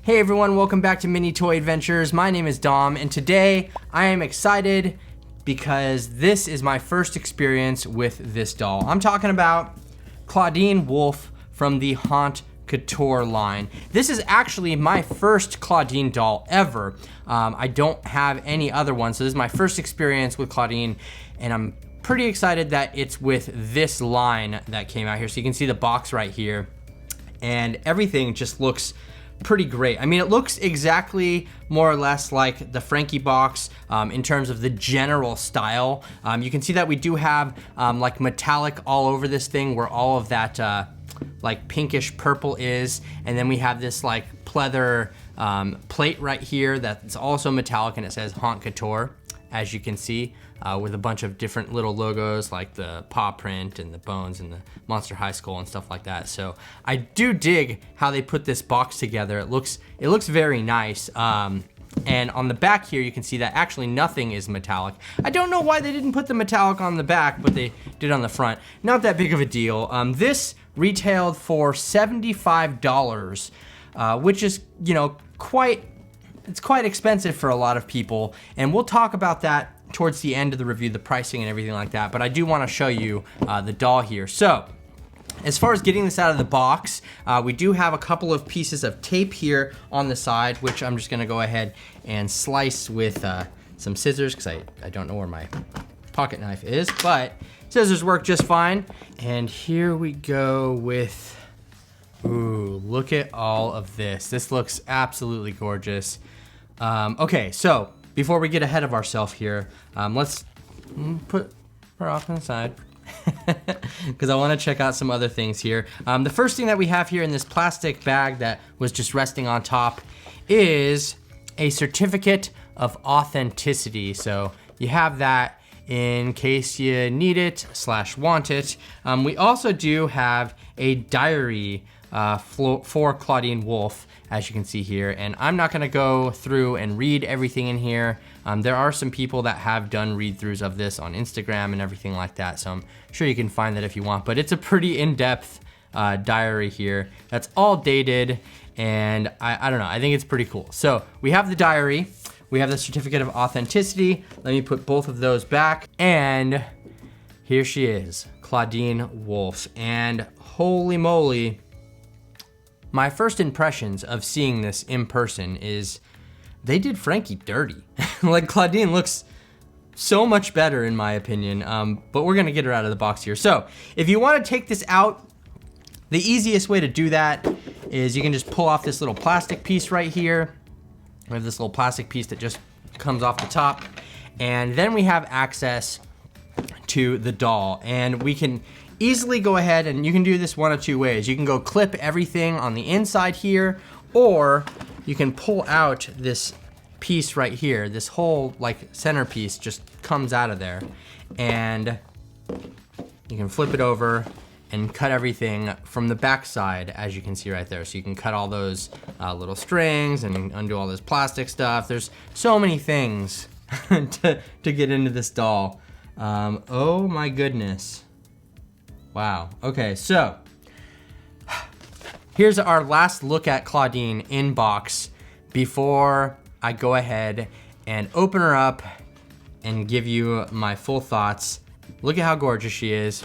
Hey everyone, welcome back to Mini Toy Adventures. My name is Dom, and today I am excited because this is my first experience with this doll. I'm talking about Clawdeen Wolf from the Haunt Couture line. This is actually my first Clawdeen doll ever. I don't have any other ones, so this is my first experience with Clawdeen, and I'm pretty excited that it's with this line that came out here. So you can see the box right here, and everything just looks pretty great. I mean, it looks exactly more or less like the Frankie box in terms of the general style. You can see that we do have like metallic all over this thing where all of that like pinkish purple is, and then we have this like pleather plate right here that's also metallic, and it says Haunt Couture, as you can see, with a bunch of different little logos like the paw print and the bones and the Monster High Skull and stuff like that. So I do dig how they put this box together. It looks very nice. And on the back here, you can see that actually nothing is metallic. I don't know why they didn't put the metallic on the back, but they did on the front. Not that big of a deal. This retailed for $75, which is, you know, it's quite expensive for a lot of people. And we'll talk about that towards the end of the review, the pricing and everything like that. But I do want to show you the doll here. So as far as getting this out of the box, we do have a couple of pieces of tape here on the side, which I'm just gonna go ahead and slice with some scissors, because I don't know where my pocket knife is, but scissors work just fine. And here we go with, ooh, look at all of this. This looks absolutely gorgeous. Okay, so before we get ahead of ourselves here, let's put her off on the side because I want to check out some other things here. The first thing that we have here in this plastic bag that was just resting on top is a certificate of authenticity. So you have that in case you need it / want it. We also do have a diary for Clawdeen Wolf, as you can see here, and I'm not gonna go through and read everything in here. There are some people that have done read-throughs of this on Instagram and everything like that, so I'm sure you can find that if you want, but it's a pretty in-depth diary here that's all dated, and I don't know, I think it's pretty cool. So we have the diary, we have the certificate of authenticity. Let me put both of those back, and here she is, Clawdeen Wolf, and holy moly, my first impressions of seeing this in person is they did Frankie dirty. Like, Clawdeen looks so much better in my opinion, but we're gonna get her out of the box here. So if you wanna take this out, the easiest way to do that is you can just pull off this little plastic piece right here. We have this little plastic piece that just comes off the top, and then we have access to the doll, and we can easily go ahead, and you can do this one of two ways. You can go clip everything on the inside here, or you can pull out this piece right here. This whole like centerpiece just comes out of there, and you can flip it over and cut everything from the back side, as you can see right there. So you can cut all those little strings and undo all this plastic stuff. There's so many things to get into this doll. Oh my goodness. Wow, okay, so here's our last look at Clawdeen in box before I go ahead and open her up and give you my full thoughts. Look at how gorgeous she is.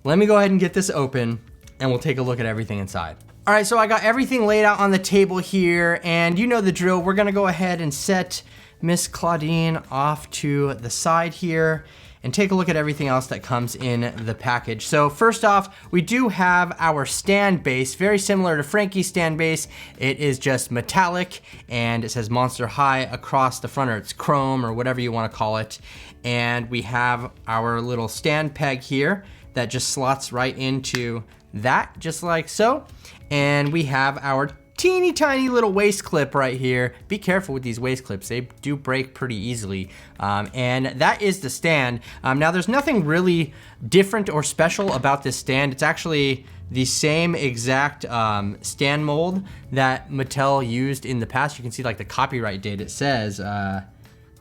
Let me go ahead and get this open, and we'll take a look at everything inside. All right, so I got everything laid out on the table here, and you know the drill. We're gonna go ahead and set Miss Clawdeen off to the side here and take a look at everything else that comes in the package. So first off, we do have our stand base, very similar to Frankie's stand base. It is just metallic, and it says Monster High across the front, or it's chrome, or whatever you wanna call it. And we have our little stand peg here that just slots right into that, just like so. And we have our teeny tiny little waist clip right here. Be careful with these waist clips, they do break pretty easily. And that is the stand. Now there's nothing really different or special about this stand. It's actually the same exact stand mold that Mattel used in the past. You can see like the copyright date, it says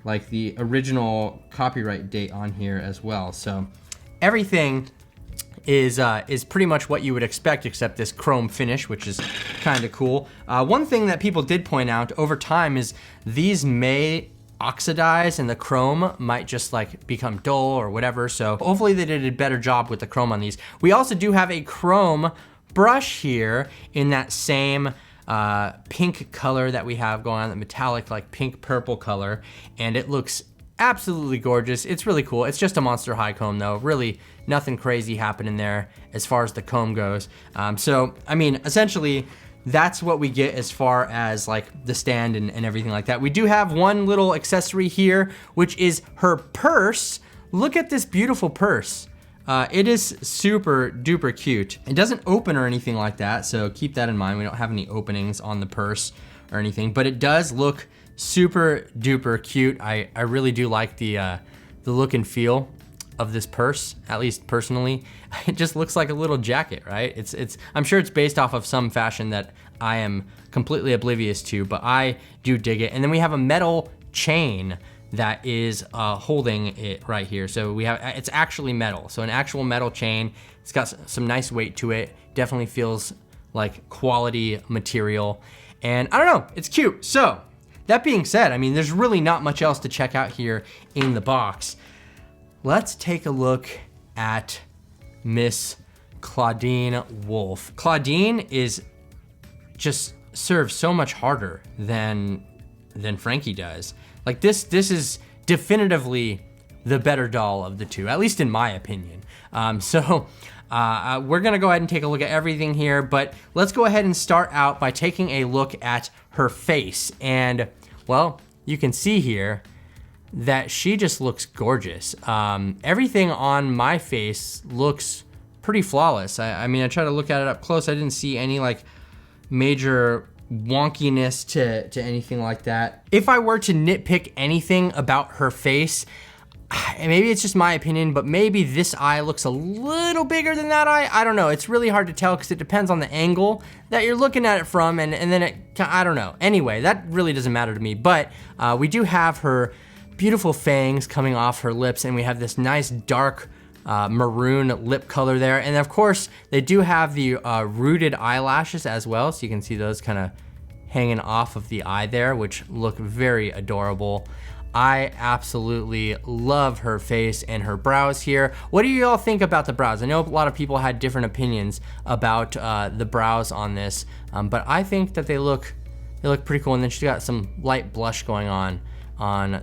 like the original copyright date on here as well. So everything is pretty much what you would expect, except this chrome finish, which is kind of cool. One thing that people did point out over time is these may oxidize and the chrome might just like become dull or whatever. So hopefully they did a better job with the chrome on these. We also do have a chrome brush here in that same pink color that we have going on, the metallic like pink purple color, and it looks absolutely gorgeous. It's really cool. It's just a Monster High comb though. Really nothing crazy happening there as far as the comb goes. So I mean, essentially that's what we get as far as like the stand and everything like that. We do have one little accessory here, which is her purse. Look at this beautiful purse. It is super duper cute. It doesn't open or anything like that, so keep that in mind. We don't have any openings on the purse or anything, but it does look super duper cute. I really do like the look and feel of this purse, at least personally. It just looks like a little jacket, right? I'm sure it's based off of some fashion that I am completely oblivious to, but I do dig it. And then we have a metal chain that is holding it right here. So we have, it's actually metal. So an actual metal chain. It's got some nice weight to it. Definitely feels like quality material. And I don't know, it's cute. So that being said, I mean, there's really not much else to check out here in the box. Let's take a look at Miss Clawdeen Wolf. Clawdeen is just serves so much harder than Frankie does. Like this is definitively the better doll of the two, at least in my opinion. So we're gonna go ahead and take a look at everything here, but let's go ahead and start out by taking a look at her face. And well, you can see here that she just looks gorgeous. Everything on my face looks pretty flawless. I mean, I tried to look at it up close. I didn't see any like major wonkiness to anything like that. If I were to nitpick anything about her face, and maybe it's just my opinion, but maybe this eye looks a little bigger than that eye. I don't know. It's really hard to tell because it depends on the angle that you're looking at it from, and then I don't know. Anyway, that really doesn't matter to me, but we do have her beautiful fangs coming off her lips, and we have this nice dark maroon lip color there. And of course, they do have the rooted eyelashes as well, so you can see those kind of hanging off of the eye there, which look very adorable. I absolutely love her face and her brows here. What do you all think about the brows? I know a lot of people had different opinions about the brows on this, but I think that they look pretty cool. And then she's got some light blush going on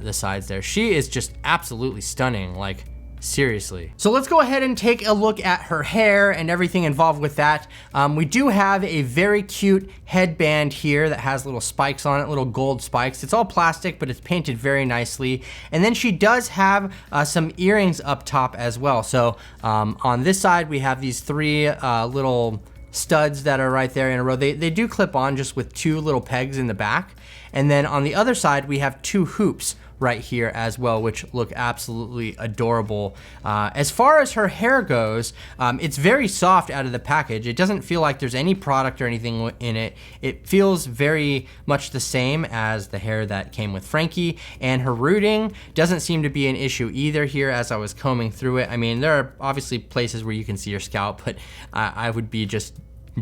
the sides there. She is just absolutely stunning, like seriously. So let's go ahead and take a look at her hair and everything involved with that. We do have a very cute headband here that has little spikes on it, little gold spikes. It's all plastic, but it's painted very nicely. And then she does have some earrings up top as well. So on this side, we have these three little studs that are right there in a row. They do clip on just with two little pegs in the back. And then on the other side, we have two hoops right here as well, which look absolutely adorable. As far as her hair goes, it's very soft out of the package. It doesn't feel like there's any product or anything in it. It feels very much the same as the hair that came with Frankie, and her rooting doesn't seem to be an issue either here as I was combing through it. I mean, there are obviously places where you can see her scalp, but I would be just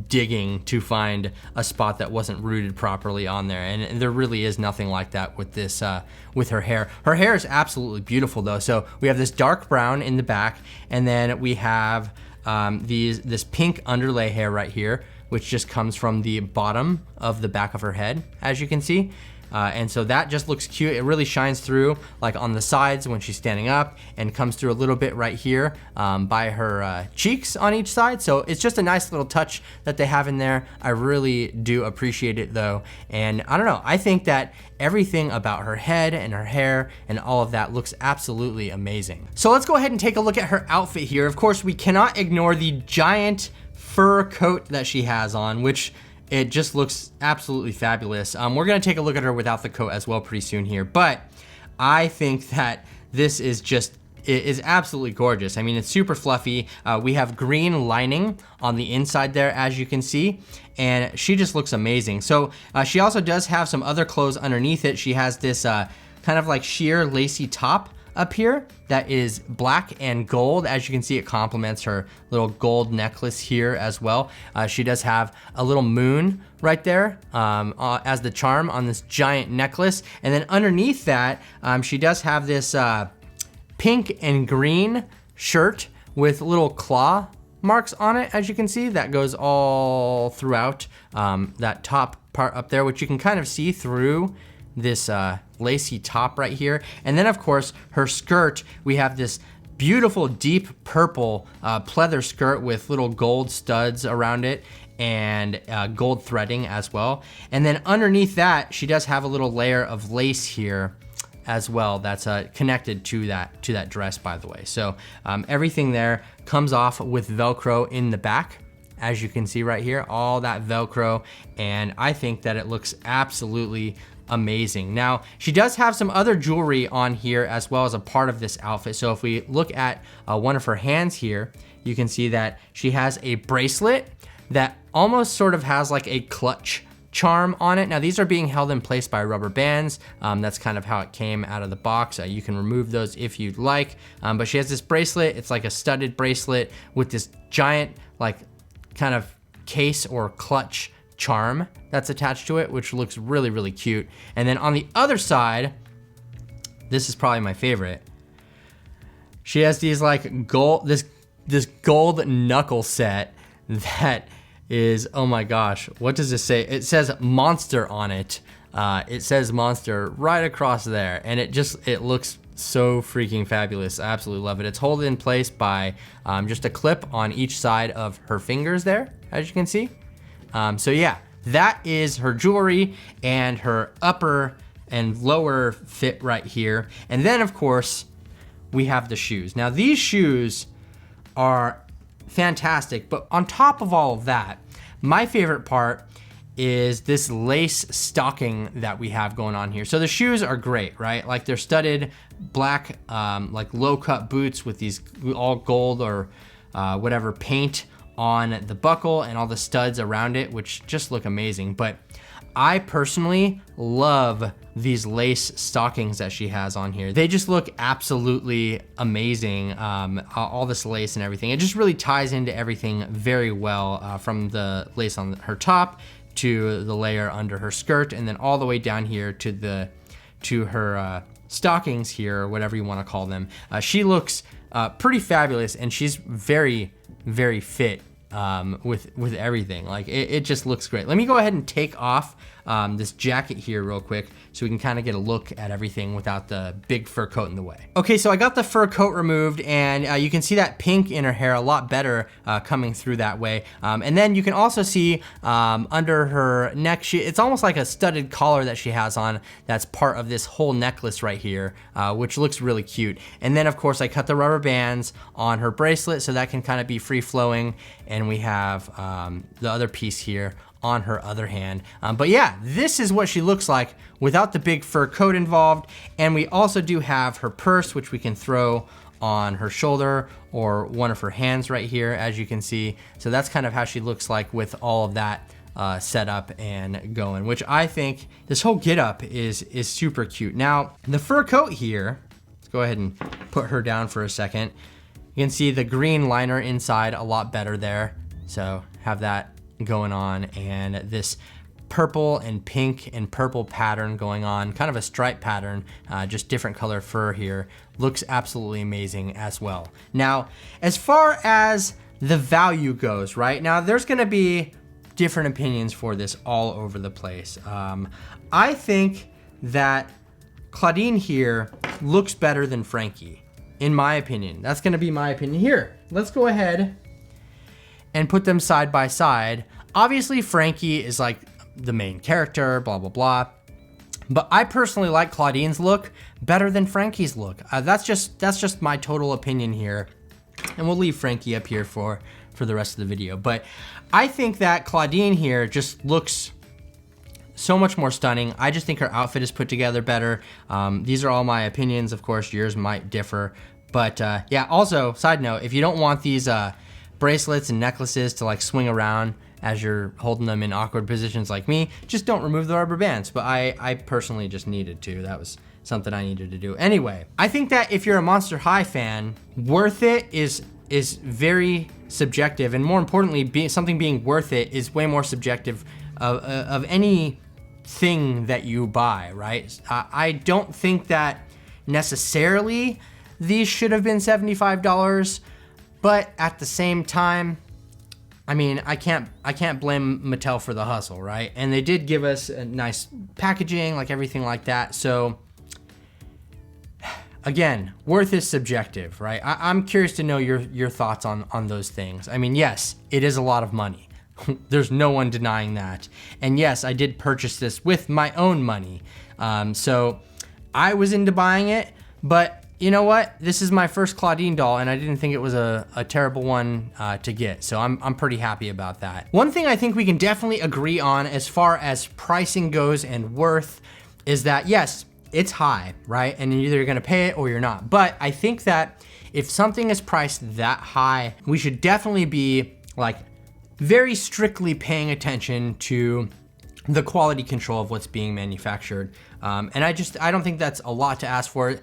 digging to find a spot that wasn't rooted properly on there, and there really is nothing like that with this with her hair. Her hair is absolutely beautiful though. So we have this dark brown in the back, and then we have this pink underlay hair right here, which just comes from the bottom of the back of her head, as you can see. And so that just looks cute. It really shines through like on the sides when she's standing up, and comes through a little bit right here by her cheeks on each side. So it's just a nice little touch that they have in there. I really do appreciate it though. And I don't know, I think that everything about her head and her hair and all of that looks absolutely amazing. So let's go ahead and take a look at her outfit here. Of course, we cannot ignore the giant fur coat that she has on, which it just looks absolutely fabulous. We're gonna take a look at her without the coat as well pretty soon here, but I think that this is just, it is absolutely gorgeous. I mean, it's super fluffy. We have green lining on the inside there, as you can see, and she just looks amazing. So she also does have some other clothes underneath it. She has this kind of like sheer lacy top up here that is black and gold. As you can see, it complements her little gold necklace here as well. She does have a little moon right there as the charm on this giant necklace. And then underneath that, she does have this pink and green shirt with little claw marks on it, as you can see. That goes all throughout that top part up there, which you can kind of see through this lacy top right here. And then of course her skirt, we have this beautiful deep purple pleather skirt with little gold studs around it and gold threading as well. And then underneath that, she does have a little layer of lace here as well that's connected to that dress, by the way. So everything there comes off with Velcro in the back, as you can see right here, all that Velcro, and I think that it looks absolutely amazing. Now, she does have some other jewelry on here as well as a part of this outfit. So if we look at one of her hands here, you can see that she has a bracelet that almost sort of has like a clutch charm on it. Now these are being held in place by rubber bands. That's kind of how it came out of the box. You can remove those if you'd like, but she has this bracelet. It's like a studded bracelet with this giant like kind of case or clutch charm that's attached to it, which looks really, really cute. And then on the other side, this is probably my favorite. She has these like gold, this gold knuckle set that is, oh my gosh, what does this say? It says monster on it. It says monster right across there, and it looks so freaking fabulous. I absolutely love it. It's held in place by just a clip on each side of her fingers there, as you can see. So yeah, that is her jewelry and her upper and lower fit right here. And then of course, we have the shoes. Now these shoes are fantastic, but on top of all of that, my favorite part is this lace stocking that we have going on here. So the shoes are great, right? Like they're studded black, like low cut boots with these all gold or whatever paint on the buckle and all the studs around it, which just look amazing. But I personally love these lace stockings that she has on here. They just look absolutely amazing. All this lace and everything. It just really ties into everything very well, from the lace on her top to the layer under her skirt, and then all the way down here to her stockings here, or whatever you want to call them. She looks pretty fabulous, and she's very, very fit with everything. Like it just looks great. Let me go ahead and take off this jacket here real quick so we can kind of get a look at everything without the big fur coat in the way. Okay, so I got the fur coat removed, and you can see that pink in her hair a lot better coming through that way. And then you can also see under her neck, it's almost like a studded collar that she has on that's part of this whole necklace right here, which looks really cute. And then of course I cut the rubber bands on her bracelet so that can kind of be free flowing, and we have the other piece here on her other hand. But yeah, this is what she looks like without the big fur coat involved. And we also do have her purse, which we can throw on her shoulder or one of her hands right here, as you can see. So that's kind of how she looks like with all of that set up and going, which I think this whole get up is super cute. Now, the fur coat here, let's go ahead and put her down for a second. You can see the green liner inside a lot better there. So have that going on, and this purple and pink and purple pattern going on, kind of a stripe pattern, just different color fur here. Looks absolutely amazing as well. Now, as far as the value goes, right? Now, there's gonna be different opinions for this all over the place. I think that Clawdeen here looks better than Frankie, in my opinion. That's gonna be my opinion. Here, let's go ahead and put them side by side. Obviously, Frankie is like the main character, blah, blah, blah. But I personally like Clawdeen's look better than Frankie's look. That's just my total opinion here. And we'll leave Frankie up here for the rest of the video. But I think that Clawdeen here just looks so much more stunning. I just think her outfit is put together better. These are all my opinions. Of course, yours might differ. But yeah, also, side note, if you don't want these bracelets and necklaces to like swing around as you're holding them in awkward positions like me, just don't remove the rubber bands. But I personally just needed to. That was something I needed to do. Anyway, I think that if you're a Monster High fan, worth it is very subjective, and more importantly, something being worth it is way more subjective of any thing that you buy, right? I don't think that necessarily these should have been $75, but at the same time, I mean, I can't blame Mattel for the hustle, right? And they did give us a nice packaging, like everything like that. So again, worth is subjective, right? I'm curious to know your thoughts on those things. I mean, yes, it is a lot of money. There's no one denying that. And yes, I did purchase this with my own money. So I was into buying it, but you know what? This is my first Clawdeen doll, and I didn't think it was a terrible one to get. So I'm pretty happy about that. One thing I think we can definitely agree on as far as pricing goes and worth is that yes, it's high, right? And you're either gonna pay it or you're not. But I think that if something is priced that high, we should definitely be like very strictly paying attention to the quality control of what's being manufactured. And I don't think that's a lot to ask for.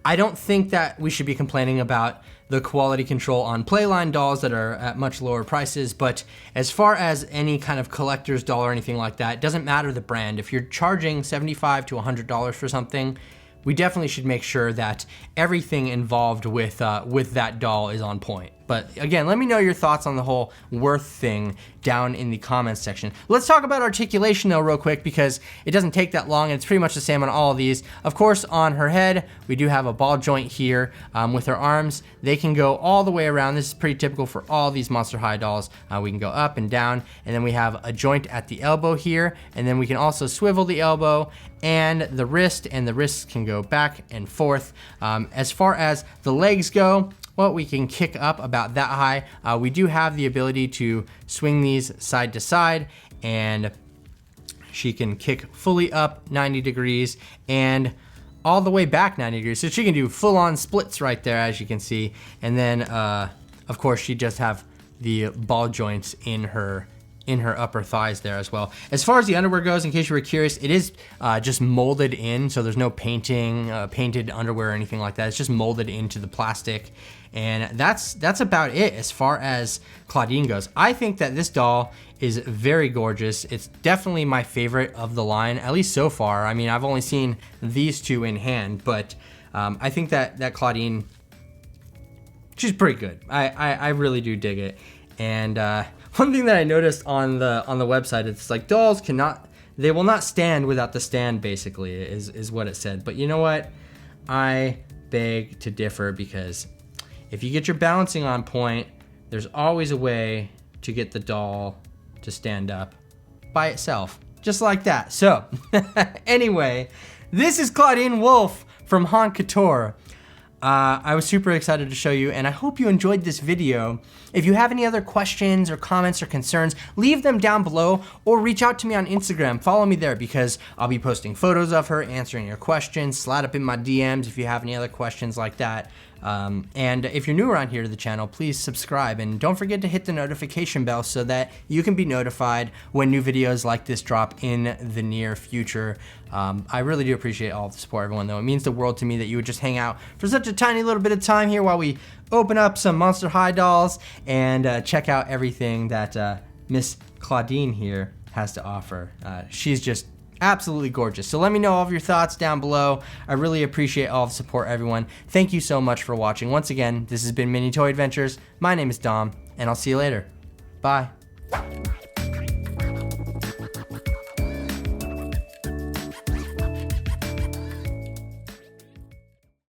I don't think that we should be complaining about the quality control on Playline dolls that are at much lower prices, but as far as any kind of collector's doll or anything like that, it doesn't matter the brand. If you're charging $75 to $100 for something, we definitely should make sure that everything involved with that doll is on point. But again, let me know your thoughts on the whole worth thing down in the comments section. Let's talk about articulation though real quick, because it doesn't take that long and it's pretty much the same on all of these. Of course, on her head, we do have a ball joint here. With her arms, they can go all the way around. This is pretty typical for all these Monster High dolls. We can go up and down, and then we have a joint at the elbow here, and then we can also swivel the elbow and the wrist can go back and forth. As far as the legs go, well, we can kick up about that high. We do have the ability to swing these side to side, and she can kick fully up 90 degrees and all the way back 90 degrees. So she can do full-on splits right there, as you can see. And then, of course, she just have the ball joints in her upper thighs there as well. As far as the underwear goes, in case you were curious, it is just molded in, so there's no painting, painted underwear or anything like that. It's just molded into the plastic, and that's about it as far as Clawdeen goes. I think that this doll is very gorgeous. It's definitely my favorite of the line, at least so far. I mean, I've only seen these two in hand, but I think that Clawdeen, she's pretty good. I really do dig it. And one thing that I noticed on the website, it's like dolls they will not stand without the stand, basically, is what it said. But you know what? I beg to differ, because if you get your balancing on point, there's always a way to get the doll to stand up by itself, just like that. So anyway, this is Clawdeen Wolf from Haute Couture. I was super excited to show you, and I hope you enjoyed this video. If you have any other questions or comments or concerns, leave them down below or reach out to me on Instagram. Follow me there, because I'll be posting photos of her, answering your questions. Slide up in my DMs if you have any other questions like that. And if you're new around here to the channel, please subscribe, and don't forget to hit the notification bell so that you can be notified when new videos like this drop in the near future. I really do appreciate all the support, everyone, though. It means the world to me that you would just hang out for such a tiny little bit of time here while we open up some Monster High dolls and check out everything that Miss Clawdeen here has to offer. She's just absolutely gorgeous. So let me know all of your thoughts down below. I really appreciate all the support, everyone. Thank you so much for watching. Once again, this has been Mini Toy Adventures. My name is Dom, and I'll see you later. Bye.